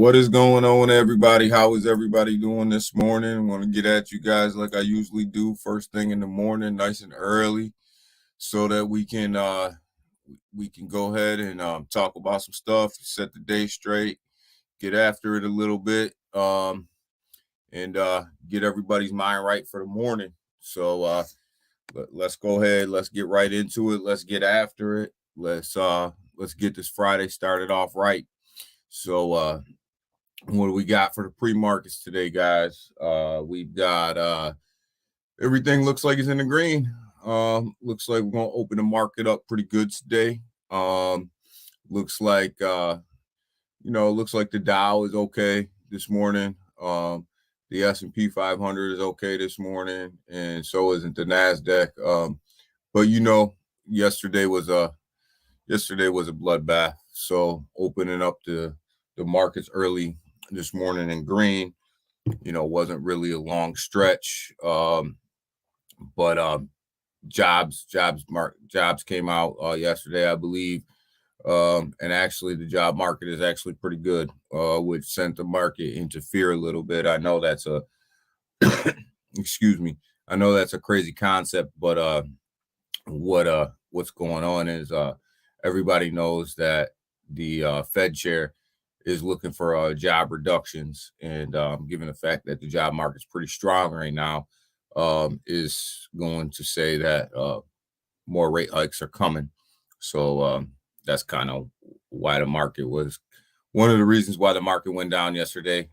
What is going on, everybody? How is everybody doing this morning? I want to get at you guys like I usually do, first thing in the morning, nice and early, so that we can go ahead and talk about some stuff, set the day straight, get after it a little bit, and get everybody's mind right for the morning. So let's go ahead, let's get right into it, let's get after it. Let's get this Friday started off right. So what do we got for the pre-markets today, guys? We've got everything looks like it's in the green. Looks like we're gonna open the market up pretty good today. Looks like looks like the Dow is okay this morning. The S&P 500 is okay this morning, and so isn't the Nasdaq. But yesterday was a bloodbath. So opening up the markets early this morning in green, wasn't really a long stretch. But jobs came out yesterday, I believe. And actually the job market is actually pretty good, which sent the market into fear a little bit. I know that's a excuse me. I know that's a crazy concept, but what's going on is everybody knows that the Fed chair is looking for job reductions, and given the fact that the job market's pretty strong right now, is going to say that more rate hikes are coming. So that's kind of why the market was one of the reasons why the market went down yesterday.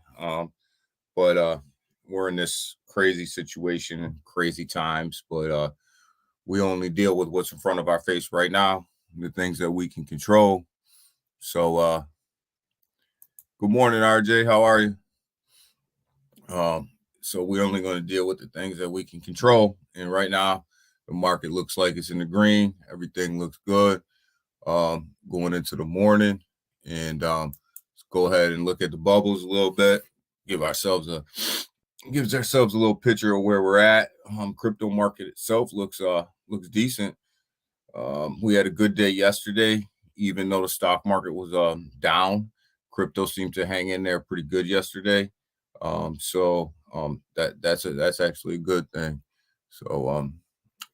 But we're in this crazy situation, crazy times, but we only deal with what's in front of our face right now, the things that we can control. So good morning, RJ. How are you? So we're only going to deal with the things that we can control. And right now, the market looks like it's in the green. Everything looks good going into the morning. And let's go ahead and look at the bubbles a little bit. Gives ourselves a little picture of where we're at. Crypto market itself looks decent. We had a good day yesterday, even though the stock market was down. Crypto seemed to hang in there pretty good yesterday. So that's actually a good thing. So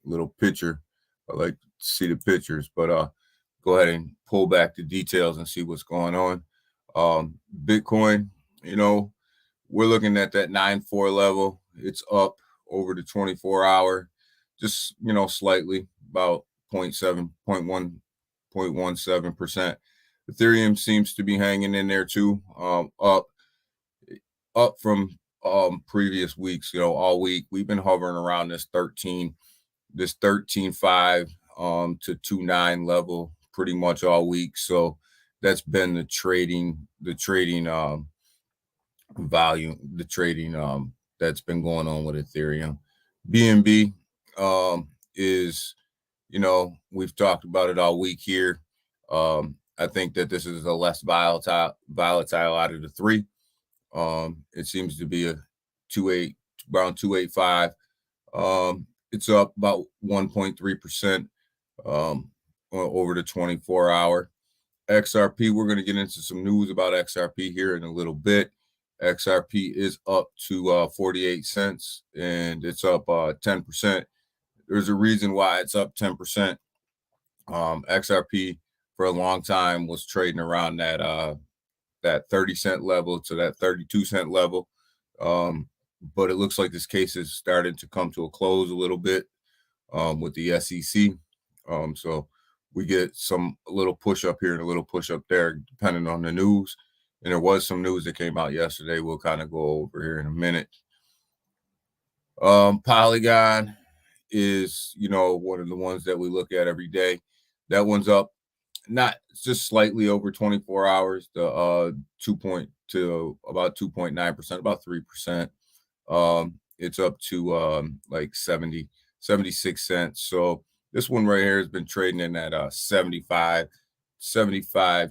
little picture. I like to see the pictures, but go ahead and pull back the details and see what's going on. Bitcoin, we're looking at that 9.4 level. It's up over the 24-hour, just slightly, about 0.17%. Ethereum seems to be hanging in there too, up from previous weeks. All week we've been hovering around this 13.5 to 2.9 level pretty much all week. So that's been the trading volume, that's been going on with Ethereum. BNB is, we've talked about it all week here. I think that this is the less volatile out of the three. It seems to be around 285. It's up about 1.3% over the 24-hour. XRP, we're going to get into some news about XRP here in a little bit. XRP is up to 48 cents, and it's up 10%. There's a reason why it's up 10%. XRP for a long time was trading around that 30-cent level to that 32-cent level. But it looks like this case is starting to come to a close a little bit with the SEC. So we get a little push up here and a little push up there, depending on the news. And there was some news that came out yesterday. We'll kind of go over here in a minute. Polygon is, one of the ones that we look at every day. That one's up, not just slightly over 24 hours, to about 2.9%, about 3%. It's up to like 76 cents. So this one right here has been trading in that 75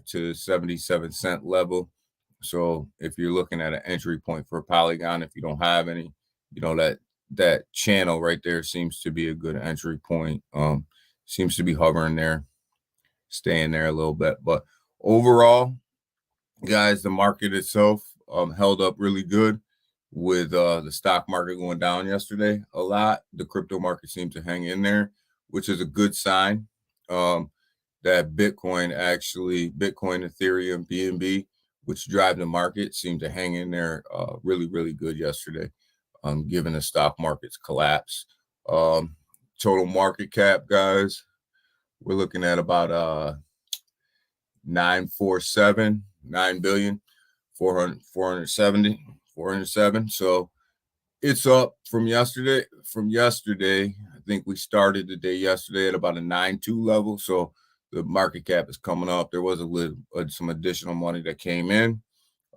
to 77 cent level. So if you're looking at an entry point for Polygon, if you don't have any, that channel right there seems to be a good entry point. Seems to be hovering there, staying there a little bit. But overall, guys, the market itself held up really good with the stock market going down yesterday a lot. The crypto market seemed to hang in there, which is a good sign. Um, that Bitcoin, Ethereum, BNB, which drive the market, seemed to hang in there really, really good yesterday, given the stock market's collapse. Um, Total market cap, guys, we're looking at about 947, 9 billion, 407. So it's up from yesterday. I think we started the day yesterday at about a 9.2 level. So the market cap is coming up. There was some additional money that came in,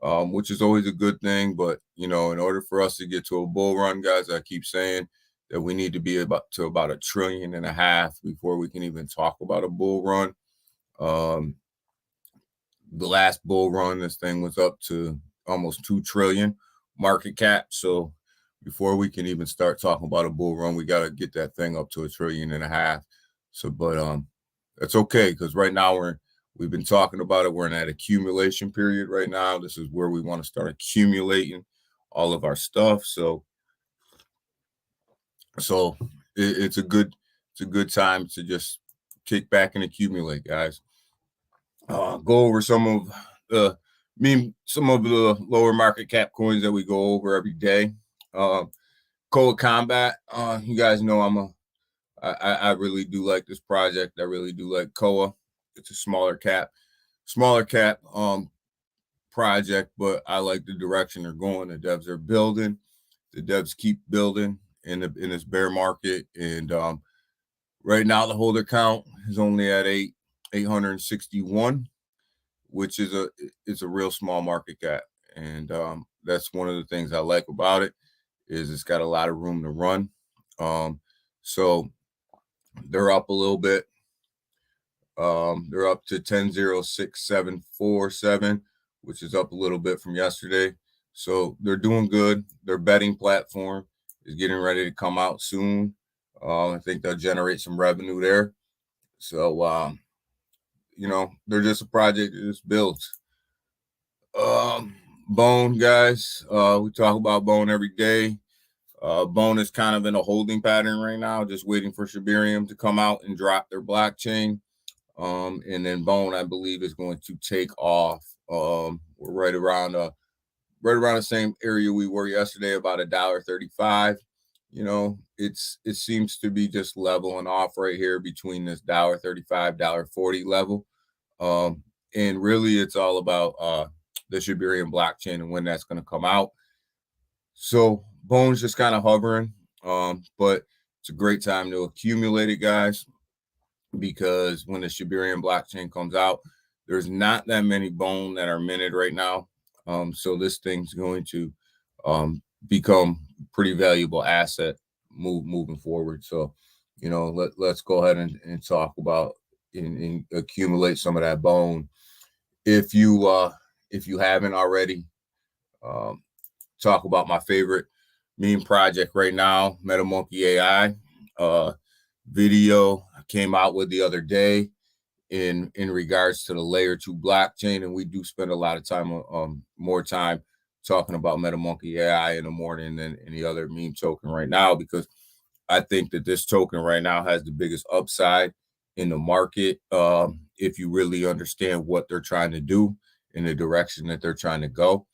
which is always a good thing. But in order for us to get to a bull run, guys, I keep saying that we need to be about $1.5 trillion before we can even talk about a bull run. The last bull run, this thing was up to almost 2 trillion market cap. So before we can even start talking about a bull run, we got to get that thing up to 1.5 trillion. So, but that's okay, because right now we've been talking about it. We're in that accumulation period right now. This is where we want to start accumulating all of our stuff. So it's a good time to just kick back and accumulate, guys. Go over some of the lower market cap coins that we go over every day. Koa Combat. You guys know I really do like this project. I really do like Koa. It's a smaller cap project, but I like the direction they're going. The devs are building. The devs keep building in this bear market, and right now the holder count is only at 861, which is a real small market cap, and that's one of the things I like about it, is it's got a lot of room to run. So they're up a little bit. They're up to 10.06747, which is up a little bit from yesterday. So they're doing good. Their betting platform is getting ready to come out soon. I think they'll generate some revenue there. So they're just a project that just builds. Bone, guys. We talk about Bone every day. Bone is kind of in a holding pattern right now, just waiting for Shibarium to come out and drop their blockchain. And then Bone, I believe, is going to take off. We're right around the same area we were yesterday, about $1.35. It seems to be just leveling off right here between this $1.35, $1.40 level. And really, it's all about the Shibarium blockchain and when that's going to come out. So Bone's just kind of hovering, but it's a great time to accumulate it, guys, because when the Shibarium blockchain comes out, there's not that many Bone that are minted right now. So this thing's going to become pretty valuable asset moving forward. So, let's go ahead and talk about and accumulate some of that Bone. If you haven't already, talk about my favorite meme project right now, MetaMonkey AI. Video came out with the other day in regards to the layer 2 blockchain, and we do spend a lot of time more time talking about MetaMonkey AI in the morning than any other meme token right now, because I think that this token right now has the biggest upside in the market, if you really understand what they're trying to do in the direction that they're trying to go.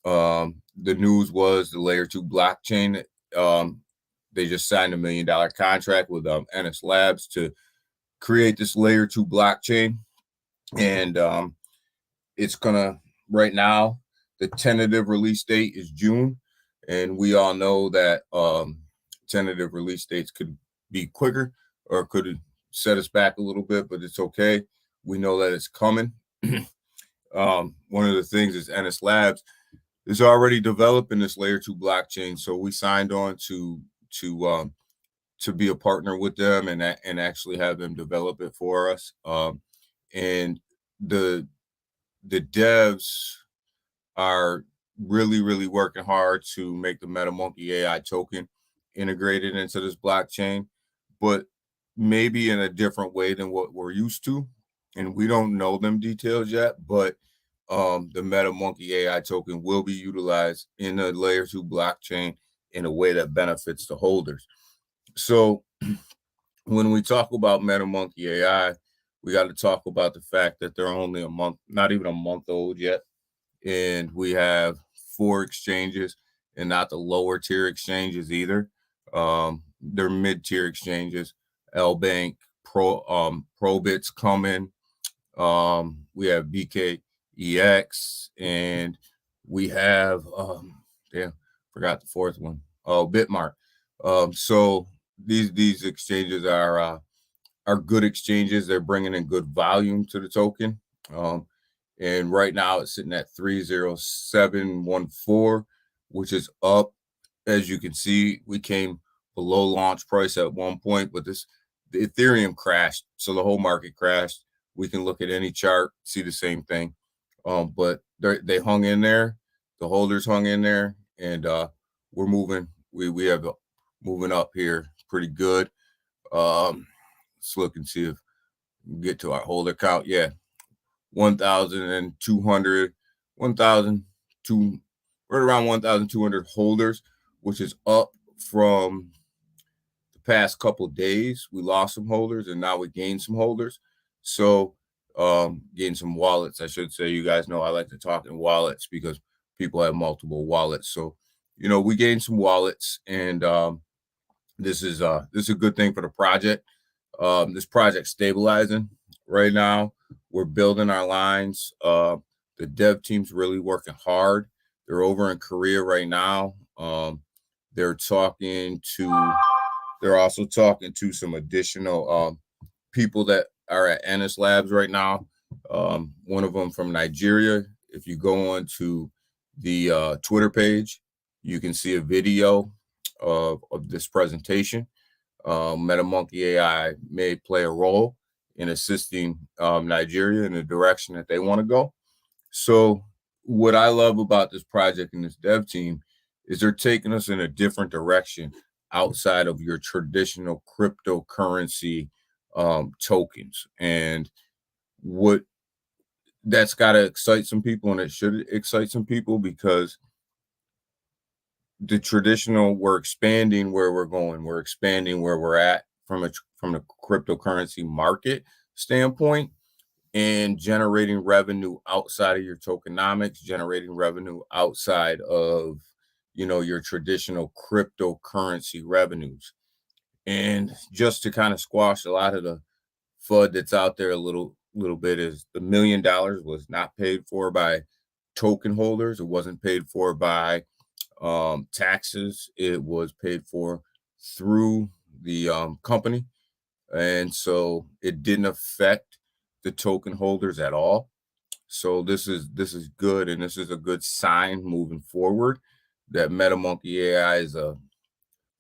The news was the layer 2 blockchain. They just signed $1 million contract with NS Labs to create this layer 2 blockchain. And it's gonna, right now, the tentative release date is June. And we all know that tentative release dates could be quicker or could set us back a little bit, but it's okay. We know that it's coming. One of the things is NS Labs is already developing this layer 2 blockchain. So we signed on to be a partner with them and actually have them develop it for us. And the devs are really, really working hard to make the MetaMonkey AI token integrated into this blockchain, but maybe in a different way than what we're used to. And we don't know them details yet, but the MetaMonkey AI token will be utilized in the layer 2 blockchain in a way that benefits the holders. So when we talk about MetaMonkey AI, we got to talk about the fact that they're only a month, not even a month old yet. And we have 4 exchanges, and not the lower tier exchanges either. They're mid-tier exchanges. LBank, Probit's coming. We have BKEX, and we have forgot the fourth one. Oh, Bitmart. So these exchanges are good exchanges. They're bringing in good volume to the token. And right now it's sitting at 30714, which is up. As you can see, we came below launch price at one point, but the Ethereum crashed, so the whole market crashed. We can look at any chart, see the same thing. But they hung in there. The holders hung in there, and we're moving. We have moving up here pretty good. Let's look and see if we can get to our holder count. Yeah, 1,200, 1,002, right around 1,200 holders, which is up from the past couple of days. We lost some holders, and now we gained some holders. So, gained some wallets, I should say. You guys know I like to talk in wallets because people have multiple wallets. So, we gained some wallets, and this is a good thing for the project. This project's stabilizing right now. We're building our lines. The dev team's really working hard. They're over in Korea right now. They're also talking to some additional people that are at Ennis Labs right now. One of them from Nigeria. If you go on to the Twitter page, you can see a video of this presentation. MetaMonkey AI may play a role in assisting Nigeria in the direction that they want to go. So what I love about this project and this dev team is they're taking us in a different direction outside of your traditional cryptocurrency tokens. And what that's got to excite some people, and it should excite some people, because the traditional, we're expanding where we're going. We're expanding where we're at from the cryptocurrency market standpoint, and generating revenue outside of your tokenomics, generating revenue outside of, your traditional cryptocurrency revenues. And just to kind of squash a lot of the FUD that's out there a little bit, is the $1 million was not paid for by token holders. It wasn't paid for by taxes. It was paid for through the company, and so it didn't affect the token holders at all. So this is good, and this is a good sign moving forward that MetaMonkey AI is a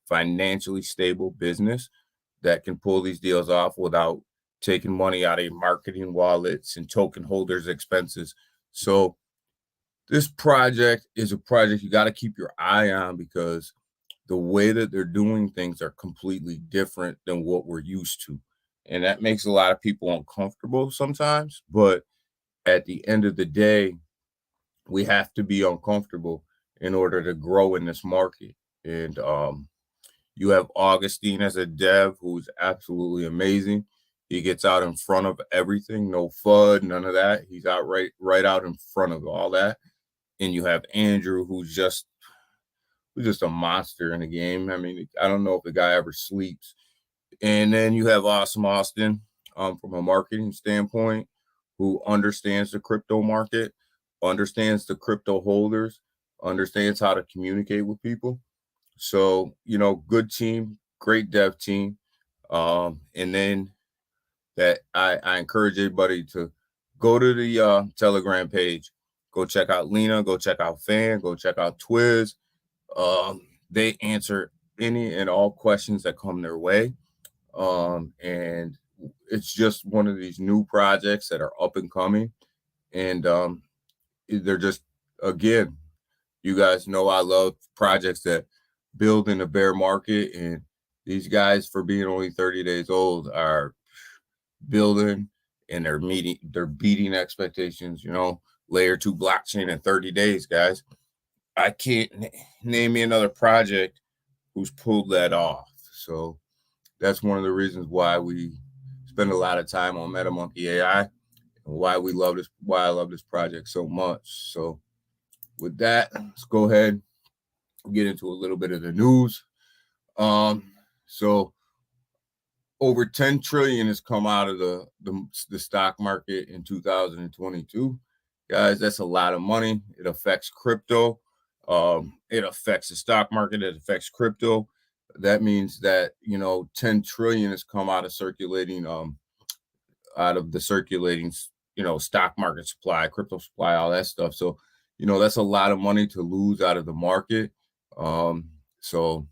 financially stable business that can pull these deals off without taking money out of your marketing wallets and token holders' expenses. So this project is a project you got to keep your eye on, because the way that they're doing things are completely different than what we're used to. And that makes a lot of people uncomfortable sometimes. But at the end of the day, we have to be uncomfortable in order to grow in this market. And you have Augustine as a dev who's absolutely amazing. He gets out in front of everything, no FUD, none of that. He's out right out in front of all that. And you have Andrew, who's just a monster in the game. I mean, I don't know if the guy ever sleeps. And then you have Awesome Austin, from a marketing standpoint, who understands the crypto market, understands the crypto holders, understands how to communicate with people. So, good team, great dev team. And then that I encourage everybody to go to the Telegram page, go check out Lena, go check out Fan, go check out Twiz. They answer any and all questions that come their way. And it's just one of these new projects that are up and coming. And they're just, again, you guys know I love projects that build in a bear market. And these guys, for being only 30 days old, are building, and they're beating expectations. layer 2 blockchain in 30 days, guys. I can't name me another project who's pulled that off. So that's one of the reasons why we spend a lot of time on MetaMonkey AI and why I love this project so much. So with that, let's go ahead and get into a little bit of the news. So over 10 trillion has come out of the stock market in 2022. Guys, that's a lot of money. It affects crypto. It affects the stock market. It affects crypto. That means that 10 trillion has come out of the circulating stock market supply, crypto supply, all that stuff. So that's a lot of money to lose out of the market. So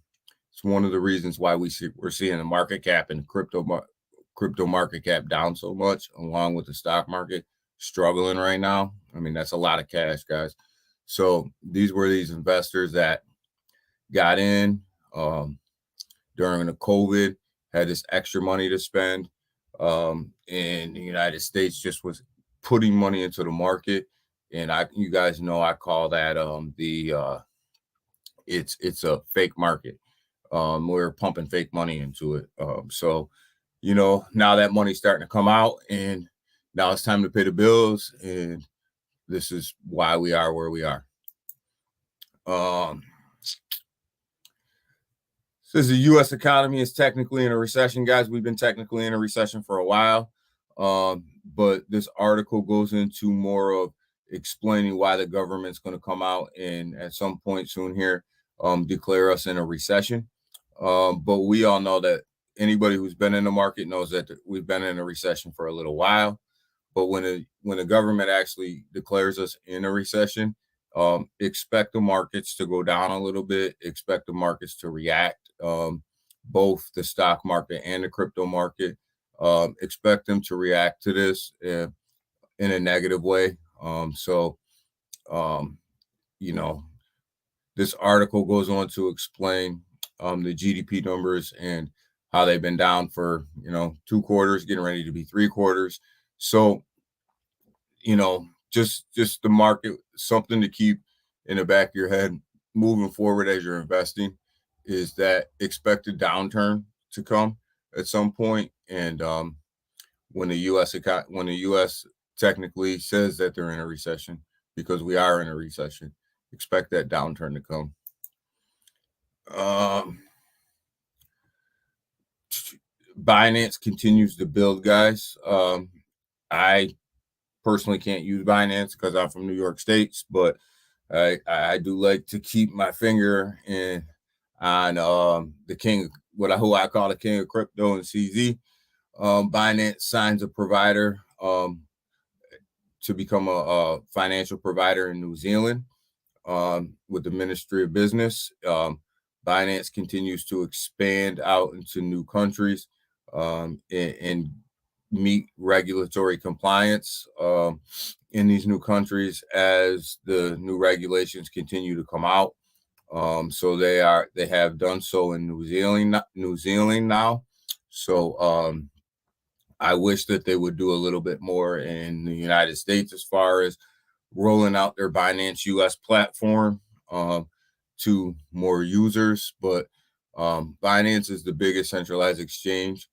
it's one of the reasons why we're seeing the market cap and crypto market cap down so much, along with the stock market struggling right now. I mean, that's a lot of cash, guys. So these were these investors that got in during the COVID, had this extra money to spend, and the United States just was putting money into the market. And you guys know, I call that it's a fake market. We're pumping fake money into it. So now that money's starting to come out, and now it's time to pay the bills, and this is why we are where we are. Says the U.S. economy is technically in a recession, guys. We've been technically in a recession for a while, but this article goes into more of explaining why the government's going to come out and at some point soon here declare us in a recession. But we all know that anybody who's been in the market knows that we've been in a recession for a little while. But when the government actually declares us in a recession, expect the markets to go down a little bit. Expect the markets to react, both the stock market and the crypto market. Expect them to react to this in a negative way. This article goes on to explain the GDP numbers and how they've been down for 2 quarters, getting ready to be 3 quarters. So just the market, something to keep in the back of your head moving forward as you're investing, is that expect a downturn to come at some point. And when the U.S. technically says that they're in a recession, because we are in a recession, expect that downturn to come. Binance continues to build, guys. I personally can't use Binance because I'm from New York State, but I do like to keep my finger on the king, who I call the king of crypto, and CZ. Binance signs a provider to become a financial provider in New Zealand with the Ministry of Business. Binance continues to expand out into new countries and meet regulatory compliance in these new countries as the new regulations continue to come out. So they have done so in New Zealand now. So I wish that they would do a little bit more in the United States as far as rolling out their Binance US platform to more users. But Binance is the biggest centralized exchange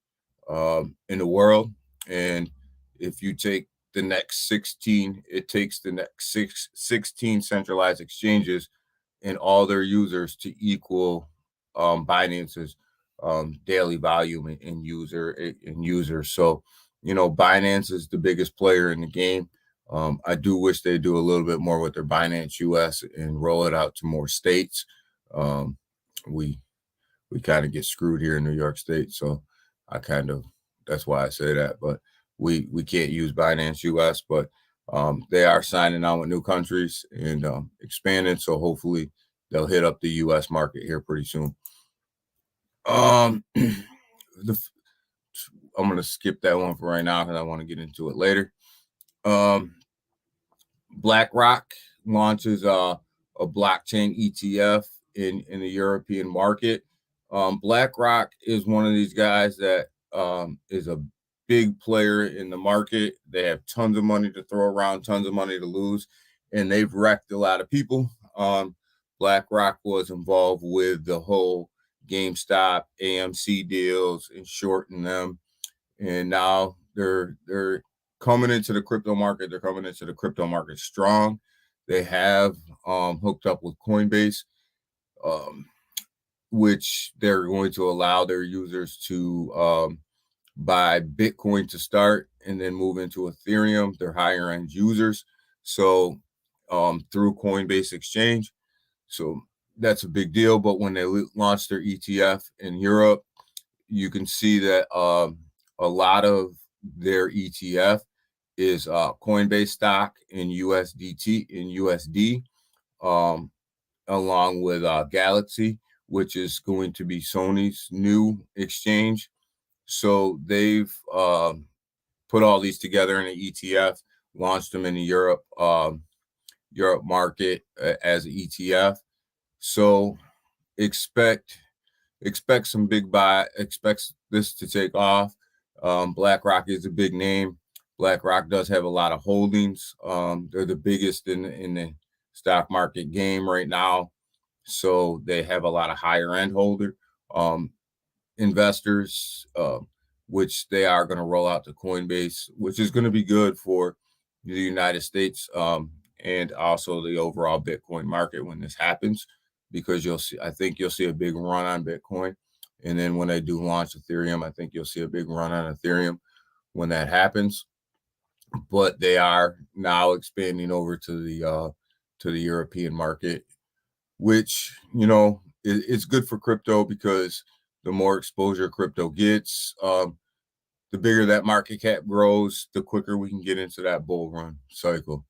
in the world. And if you take the next 16, it takes the next 16 centralized exchanges and all their users to equal Binance's daily volume in users. So, Binance is the biggest player in the game. I do wish they do a little bit more with their Binance US and roll it out to more states. We kind of get screwed here in New York State, so that's why I say that. But we can't use Binance US, but they are signing on with new countries and expanding. So hopefully they'll hit up the US market here pretty soon. I'm going to skip that one for right now because I want to get into it later. BlackRock launches a blockchain ETF in the European market. BlackRock is one of these guys that is a big player in the market. They have tons of money to throw around, tons of money to lose, and they've wrecked a lot of people. BlackRock was involved with the whole GameStop, AMC deals and shorting them, and now they're coming into the crypto market. They're coming into the crypto market strong. They have hooked up with Coinbase, which they're going to allow their users to buy Bitcoin to start and then move into Ethereum. They're higher end users. So through Coinbase Exchange. So that's a big deal. But when they launched their ETF in Europe, you can see that a lot of their ETF is Coinbase stock in USDT in USD, along with Galaxy, which is going to be Sony's new exchange. So they've put all these together in an ETF, launched them in the Europe market as an ETF. So expect some big buy. Expect this to take off. BlackRock is a big name. BlackRock does have a lot of holdings. They're the biggest in the stock market game right now. So they have a lot of higher end holder investors, which they are going to roll out to Coinbase, which is going to be good for the United States and also the overall Bitcoin market when this happens, because I think you'll see a big run on Bitcoin. And then when they do launch Ethereum, I think you'll see a big run on Ethereum when that happens. But they are now expanding over to the European market, which, it's good for crypto, because the more exposure crypto gets, the bigger that market cap grows, the quicker we can get into that bull run cycle.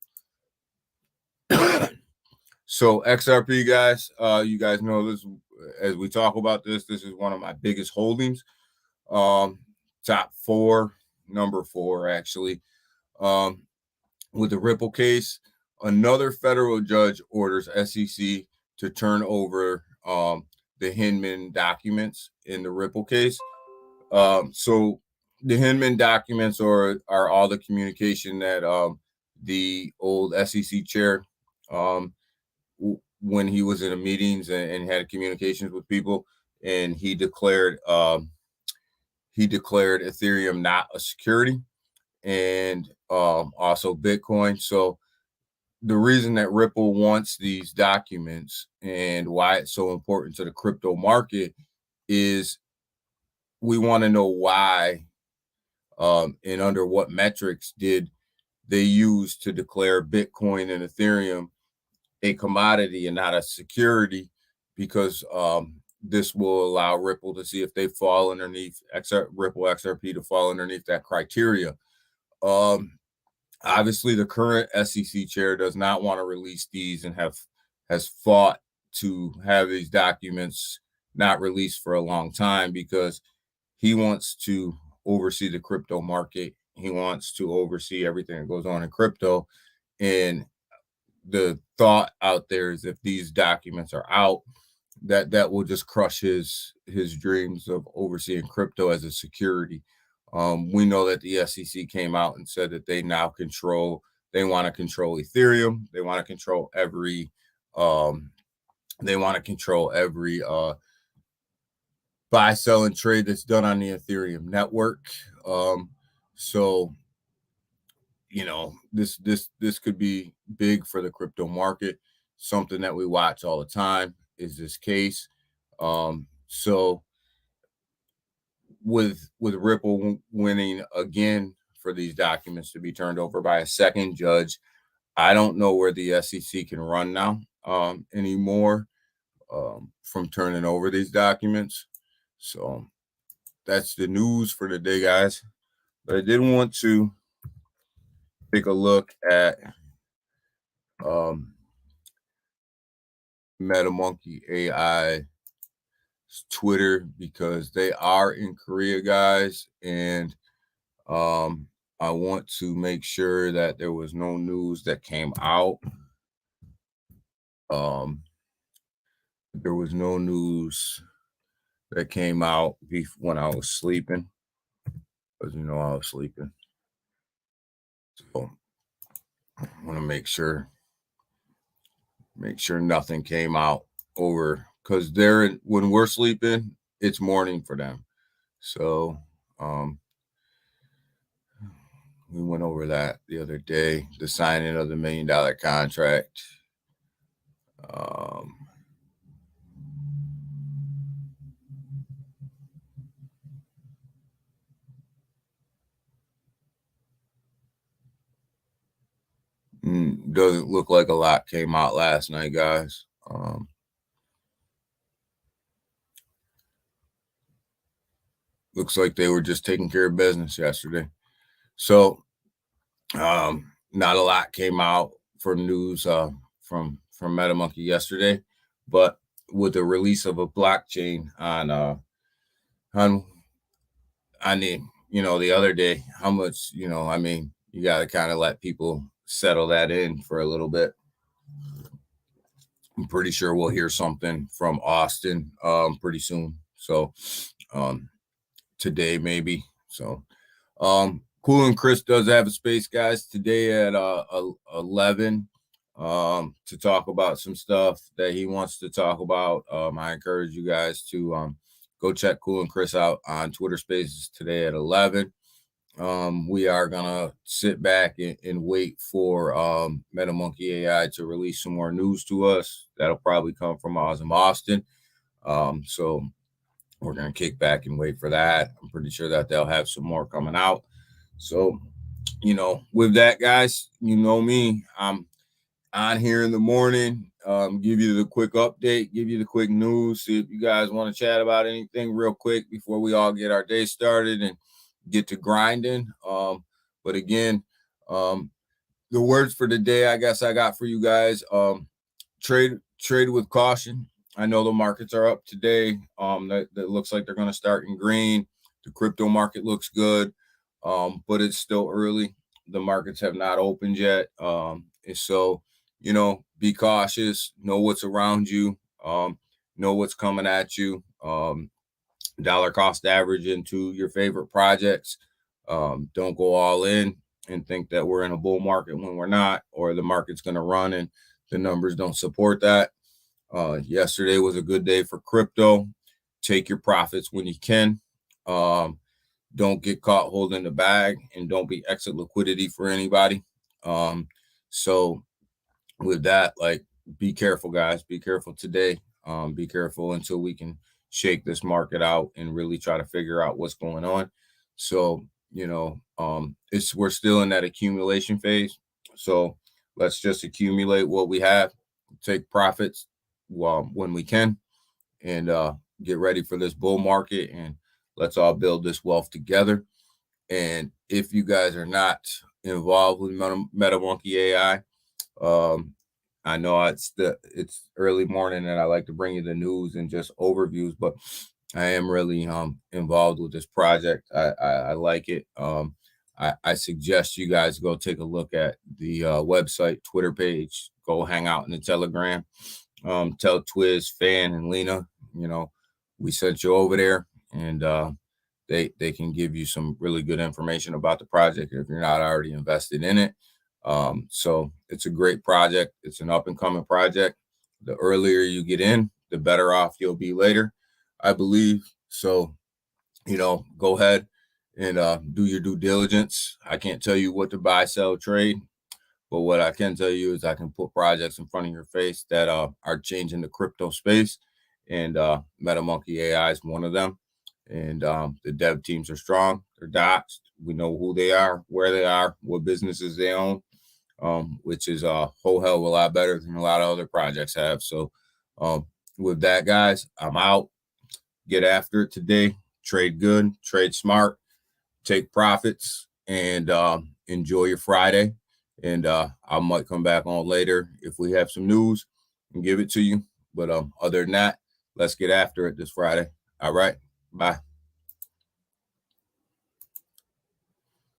So XRP, guys, you guys know this. As we talk about this is one of my biggest holdings. Top four, number four, actually. With the Ripple case, another federal judge orders SEC to turn over the Hinman documents in the Ripple case. So the Hinman documents are all the communication that the old SEC chair, when he was in the meetings and had communications with people, and he declared Ethereum not a security, and also Bitcoin. So the reason that Ripple wants these documents and why it's so important to the crypto market is we want to know why and under what metrics did they use to declare Bitcoin and Ethereum a commodity and not a security, because this will allow Ripple to see if they fall underneath Ripple XRP to fall underneath that criteria. Obviously, the current SEC chair does not want to release these and has fought to have these documents not released for a long time, because he wants to oversee the crypto market. He wants to oversee everything that goes on in crypto. And the thought out there is if these documents are out, that will just crush his dreams of overseeing crypto as a security. We know that the SEC came out and said that they want to control Ethereum. They want to control every buy, sell, and trade that's done on the Ethereum network. So this could be big for the crypto market. Something that we watch all the time is this case. So with Ripple winning again for these documents to be turned over by a second judge, I don't know where the SEC can run now anymore from turning over these documents. So that's the news for today, guys. But I did want to take a look at MetaMonkey AI Twitter, because they are in Korea, guys, and I want to make sure that there was no news that came out. There was no news that came out when I was sleeping. because I was sleeping. So I want to make sure nothing came out over, because when we're sleeping, it's morning for them. So we went over that the other day, the signing of the $1 million contract. Doesn't look like a lot came out last night, guys. Looks like they were just taking care of business yesterday. So not a lot came out for news from MetaMonkey yesterday, but with the release of a blockchain on the other day, how much, you got to kind of let people settle that in for a little bit. I'm pretty sure we'll hear something from Austin pretty soon. So today maybe. So Cool and Chris does have a space, guys, today at 11 to talk about some stuff that he wants to talk about. I encourage you guys to go check Cool and Chris out on Twitter Spaces today at 11. We are gonna sit back and wait for MetaMonkey AI to release some more news to us. That'll probably come from Austin. So we're gonna kick back and wait for that. I'm pretty sure that they'll have some more coming out. So, with that, guys, me, I'm on here in the morning, give you the quick update, give you the quick news, see if you guys want to chat about anything real quick before we all get our day started and get to grinding. But again, the words for the day, I guess I got for you guys, trade with caution. I know the markets are up today. That looks like they're going to start in green. The crypto market looks good, but it's still early. The markets have not opened yet. And so, be cautious, know what's around you, know what's coming at you, dollar cost average into your favorite projects. Don't go all in and think that we're in a bull market when we're not, or the market's going to run and the numbers don't support that. Yesterday was a good day for crypto. Take your profits when you can. Don't get caught holding the bag, and don't be exit liquidity for anybody. So with that, be careful, guys. Be careful today. Be careful until we can shake this market out and really try to figure out what's going on. So, we're still in that accumulation phase. So let's just accumulate what we have, take profits when we can, and get ready for this bull market, and let's all build this wealth together. And if you guys are not involved with MetaMonkey AI, I know it's early morning and I like to bring you the news and just overviews, but I am really involved with this project. I like it. I suggest you guys go take a look at the website, Twitter page, go hang out in the Telegram. Tell Twiz, Fan, and Lena, we sent you over there, and they can give you some really good information about the project if you're not already invested in it. So it's a great project. It's an up and coming project. The earlier you get in, the better off you'll be later, I believe. So, go ahead and do your due diligence. I can't tell you what to buy, sell, trade, but what I can tell you is I can put projects in front of your face that are changing the crypto space, and MetaMonkey AI is one of them. And the dev teams are strong. They're doxed. We know who they are, where they are, what businesses they own, which is a whole hell of a lot better than a lot of other projects have. So with that, guys, I'm out. Get after it today. Trade good, trade smart, take profits, and enjoy your Friday. And I might come back on later if we have some news and give it to you. But other than that, let's get after it this Friday. All right. Bye.